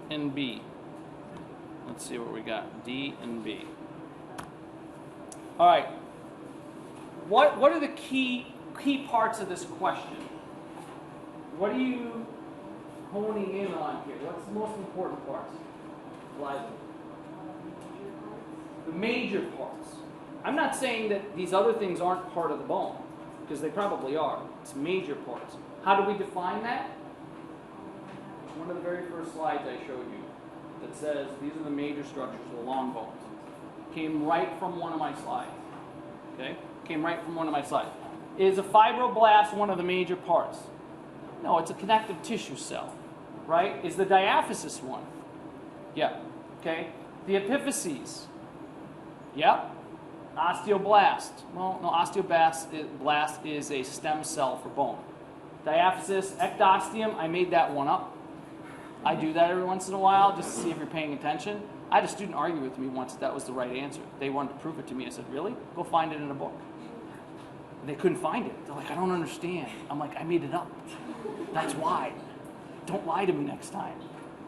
and B. Let's see what we got. D and B. All right. What are the key parts of this question? What are you honing in on here? What's the most important parts? Liza? The major parts. I'm not saying that these other things aren't part of the bone, because they probably are. It's major parts. How do we define that? One of the very first slides I showed you that says these are the major structures of the long bones. Came right from one of my slides. Okay? Came right from one of my slides. Is a fibroblast one of the major parts? No, it's a connective tissue cell. Right? Is the diaphysis one? Yeah. Okay? The epiphyses. Yep. Osteoblast. Well, no, osteoblast is a stem cell for bone. Diaphysis, ectosteum, I made that one up. I do that every once in a while just to see if you're paying attention. I had a student argue with me once that was the right answer. They wanted to prove it to me. I said, really? Go find it in a book. And they couldn't find it. They're like, I don't understand. I'm like, I made it up. That's why. Don't lie to me next time.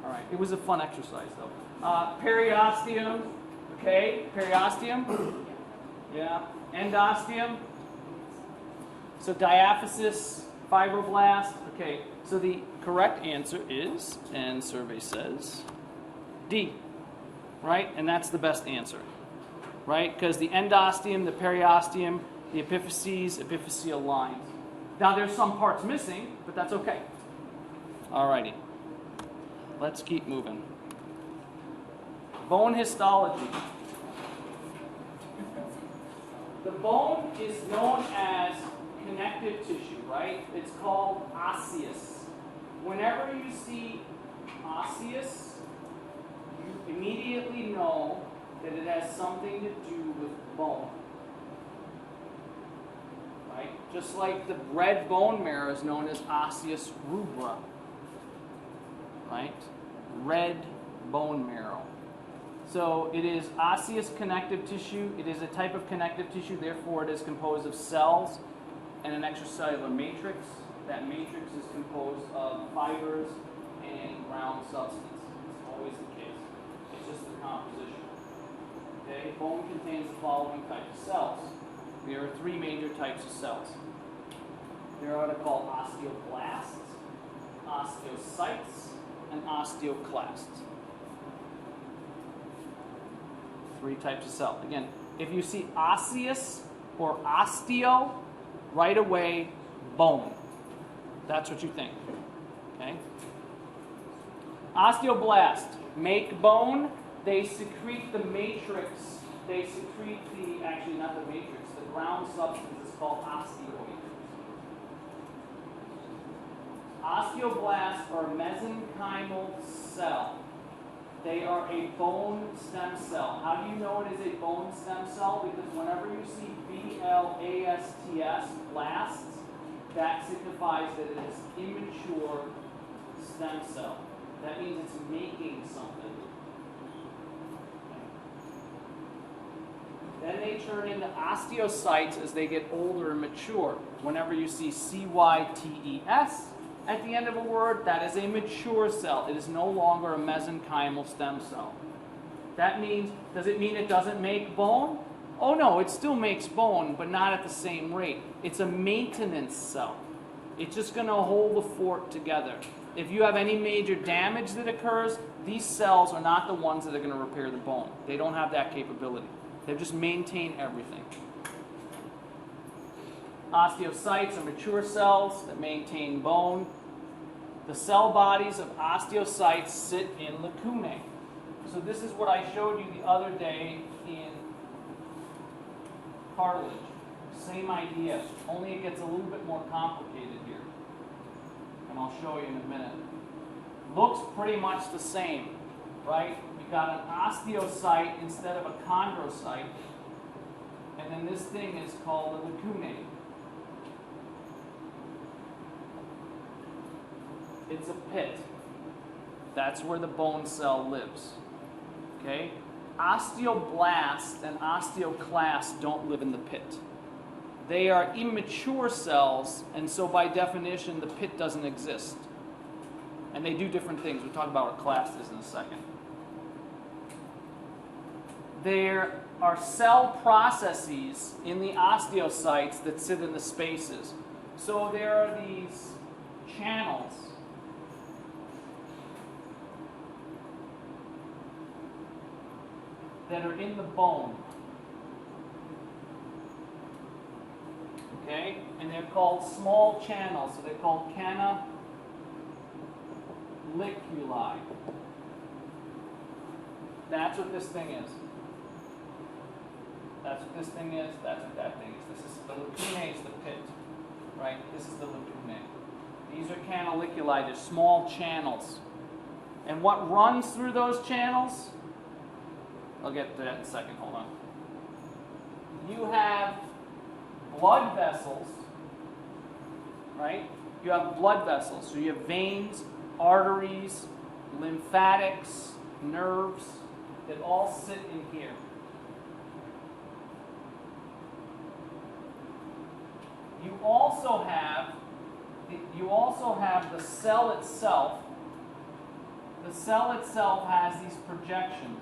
All right. It was a fun exercise, though. Periosteum. Okay, periosteum. Yeah, endosteum. So diaphysis, fibroblast. Okay, so the correct answer is, and survey says, D. Right? And that's the best answer. Right? Because the endosteum, the periosteum, the epiphyses, epiphyseal lines. Now there's some parts missing, but that's okay. Alrighty. Let's keep moving. Bone histology. The bone is known as connective tissue, right? It's called osseous. Whenever you see osseous, you immediately know that it has something to do with bone. Right? Just like the red bone marrow is known as osseous rubra. Right? Red bone marrow. So it is osseous connective tissue. It is a type of connective tissue, therefore it is composed of cells and an extracellular matrix. That matrix is composed of fibers and ground substance. It's always the case. It's just the composition. Okay? Bone contains the following types of cells. There are three major types of cells. There are what are called osteoblasts, osteocytes, and osteoclasts. Three types of cell. Again, if you see osseous or osteo, right away, bone. That's what you think. Okay? Osteoblast make bone. They secrete the matrix. They secrete the, actually not the matrix, the ground substance is called osteoid. Osteoblasts are a mesenchymal cell. They are a bone stem cell. How do you know it is a bone stem cell? Because whenever you see BLASTS, blasts, that signifies that it is immature stem cell. That means it's making something. Then they turn into osteocytes as they get older and mature. Whenever you see CYTES at the end of a word, that is a mature cell. It is no longer a mesenchymal stem cell. That means, does it mean it doesn't make bone? Oh no, it still makes bone, but not at the same rate. It's a maintenance cell. It's just going to hold the fort together. If you have any major damage that occurs, these cells are not the ones that are going to repair the bone. They don't have that capability. They just maintain everything. Osteocytes are mature cells that maintain bone. The cell bodies of osteocytes sit in lacunae. So this is what I showed you the other day in cartilage. Same idea, only it gets a little bit more complicated here. And I'll show you in a minute. Looks pretty much the same, right? We got an osteocyte instead of a chondrocyte. And then this thing is called a lacunae. It's a pit. That's where the bone cell lives. Okay? Osteoblasts and osteoclasts don't live in the pit. They are immature cells, and so by definition, the pit doesn't exist. And they do different things. We'll talk about what class is in a second. There are cell processes in the osteocytes that sit in the spaces. So there are these channels that are in the bone. Okay? And they're called small channels, so they're called canaliculi. That's what this thing is. That's what this thing is, that's what that thing is. This is the lacunae is the pit. Right? This is the lacunae. These are canaliculi, they're small channels. And what runs through those channels? I'll get to that in a second, hold on. You have blood vessels, right? You have blood vessels. So you have veins, arteries, lymphatics, nerves that all sit in here. You also have the cell itself. The cell itself has these projections.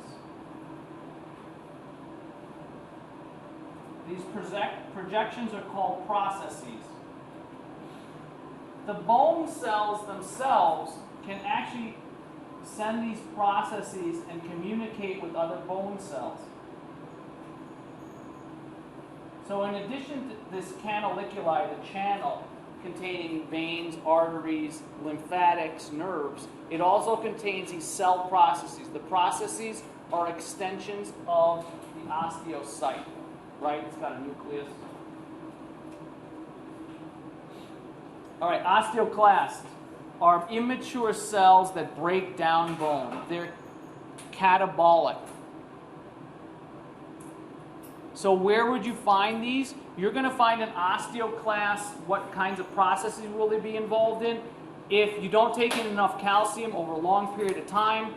These projections are called processes. The bone cells themselves can actually send these processes and communicate with other bone cells. So in addition to this canaliculi, the channel containing veins, arteries, lymphatics, nerves, it also contains these cell processes. The processes are extensions of the osteocyte. Right? It's got a nucleus. All right, osteoclasts are immature cells that break down bone. They're catabolic. So where would you find these? You're going to find an osteoclast. What kinds of processes will they be involved in? If you don't take in enough calcium over a long period of time,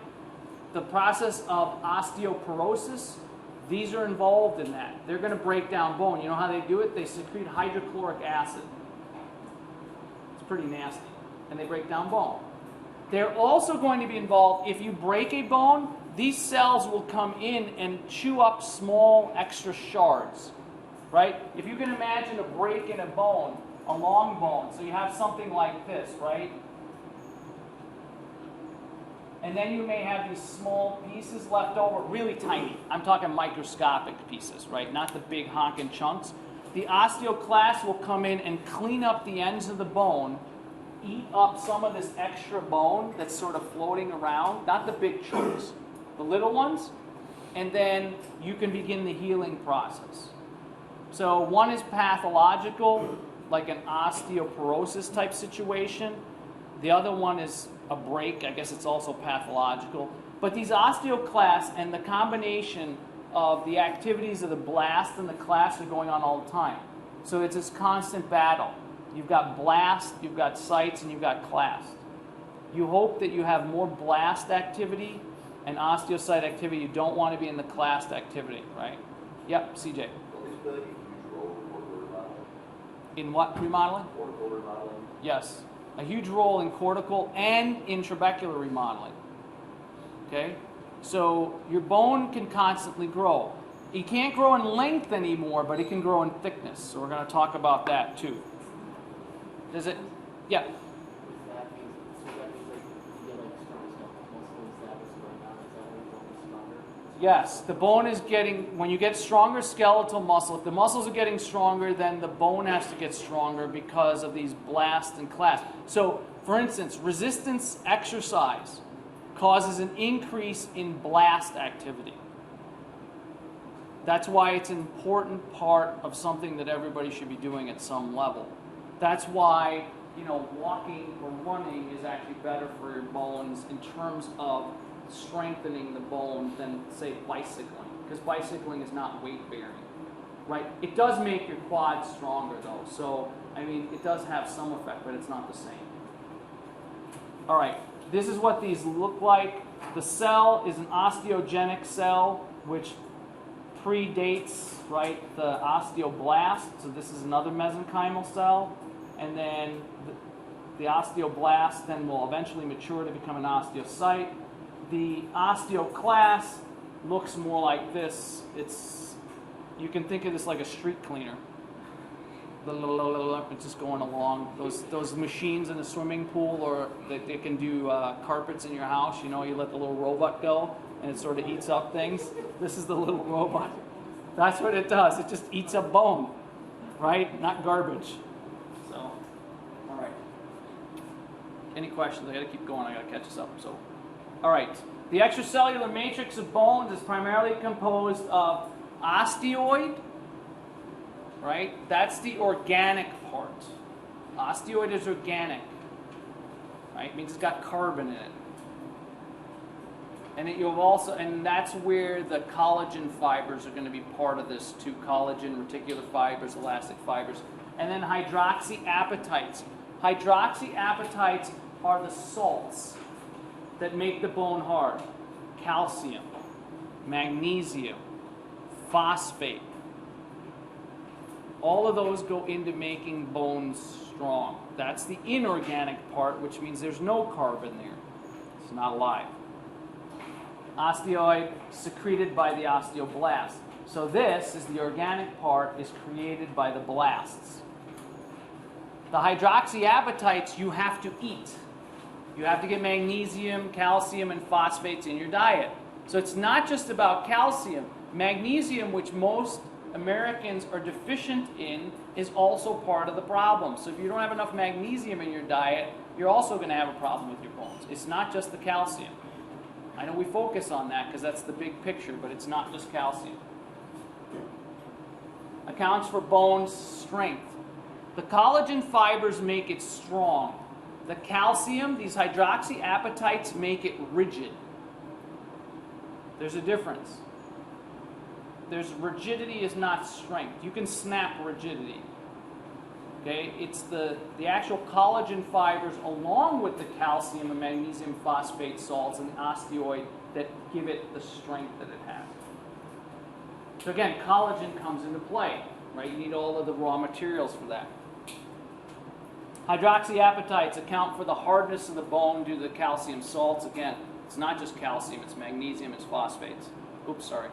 the process of osteoporosis, these are involved in that. They're going to break down bone. You know how they do it? They secrete hydrochloric acid. It's pretty nasty. And they break down bone. They're also going to be involved, if you break a bone, these cells will come in and chew up small extra shards. Right? If you can imagine a break in a bone, a long bone, so you have something like this, right? And then you may have these small pieces left over, really tiny. I'm talking microscopic pieces, right? Not the big honking chunks. The osteoclast will come in and clean up the ends of the bone, eat up some of this extra bone that's sort of floating around, not the big chunks, the little ones, and then you can begin the healing process. So one is pathological, like an osteoporosis type situation. The other one is a break. I guess it's also pathological. But these osteoclasts and the combination of the activities of the blast and the clast are going on all the time. So it's this constant battle. You've got blast, you've got sites, and you've got clast. You hope that you have more blast activity and osteocyte activity. You don't want to be in the clast activity, right? Yep, CJ. Don't these play like a huge role in cortical remodeling? In what remodeling? Cortical remodeling? Yes. A huge role in cortical and in trabecular remodeling. Okay? So your bone can constantly grow. It can't grow in length anymore, but it can grow in thickness. So we're going to talk about that too. Does it? Yeah. That means, so that means like you get like strong skeletal muscle that was going on, is that when the bone is stronger? Yes, the bone is getting, when you get stronger skeletal muscle, if the muscles are getting stronger, then the bone has to get stronger because of these blasts and clasps. So, for instance, resistance exercise causes an increase in blast activity. That's why it's an important part of something that everybody should be doing at some level. That's why, walking or running is actually better for your bones in terms of strengthening the bone than, say, bicycling. Because bicycling is not weight bearing, right? It does make your quads stronger though. So, it does have some effect, but it's not the same. All right, this is what these look like. The cell is an osteogenic cell, which predates, right, the osteoblast. So this is another mesenchymal cell. And then the osteoblast then will eventually mature to become an osteocyte. The osteoclast looks more like this. You can think of this like a street cleaner. It's just going along. Those machines in the swimming pool, or they can do carpets in your house. You let the little robot go, and it sort of eats up things. This is the little robot. That's what it does. It just eats up bone, right? Not garbage. So, all right. Any questions? I got to keep going. I got to catch us up. So, all right. The extracellular matrix of bones is primarily composed of osteoid. Right? That's the organic part. Osteoid is organic. Right? It means it's got carbon in it. And that's where the collagen fibers are going to be part of this too. Collagen, reticular fibers, elastic fibers. And then hydroxyapatites. Hydroxyapatites are the salts that make the bone hard. Calcium, magnesium, phosphate. All of those go into making bones strong. That's the inorganic part, which means there's no carbon there. It's not alive. Osteoid secreted by the osteoblast. So this is the organic part, is created by the blasts. The hydroxyapatites you have to eat. You have to get magnesium, calcium, and phosphates in your diet. So it's not just about calcium. Magnesium, which most Americans are deficient in, is also part of the problem. So if you don't have enough magnesium in your diet, you're also going to have a problem with your bones. It's not just the calcium. I know we focus on that because that's the big picture, but it's not just calcium. Accounts for bone strength. The collagen fibers make it strong. The calcium, these hydroxyapatites, make it rigid. There's a difference. Rigidity is not strength. You can snap rigidity. Okay, it's the actual collagen fibers along with the calcium and magnesium phosphate salts and the osteoid that give it the strength that it has. So again, collagen comes into play, right? You need all of the raw materials for that. Hydroxyapatites account for the hardness of the bone due to the calcium salts. Again, it's not just calcium, it's magnesium, it's phosphates. Oops, sorry.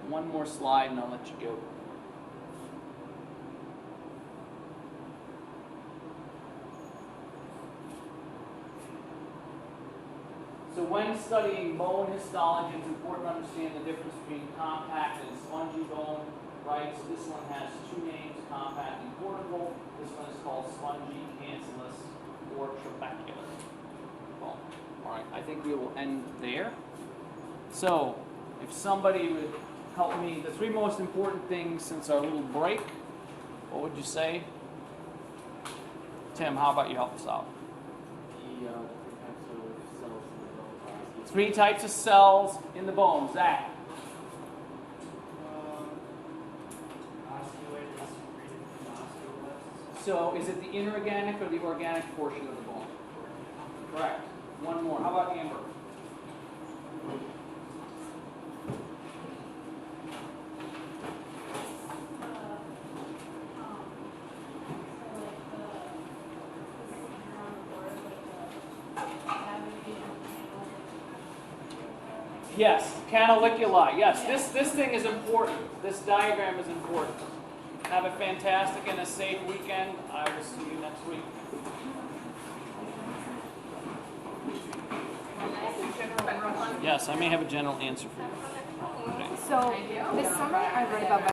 One more slide and I'll let you go. So when studying bone histology, it's important to understand the difference between compact and spongy bone, right? So this one has two names, compact and cortical. This one is called spongy, cancellous, or trabecular bone. All right, I think we will end there. So if somebody would help me, the three most important things since our little break, what would you say? Tim, how about you help us out? The three types of cells in the bone. 3 types of cells in the bone. Zach? Osteoid is secreted from osteoblasts. So is it the inorganic or the organic portion of the bone? Correct. One more. How about Amber? Yes, canaliculi. Yes, this thing is important. This diagram is important. Have a fantastic and a safe weekend. I will see you next week. Yes, I may have a general answer for you. So this summer I read about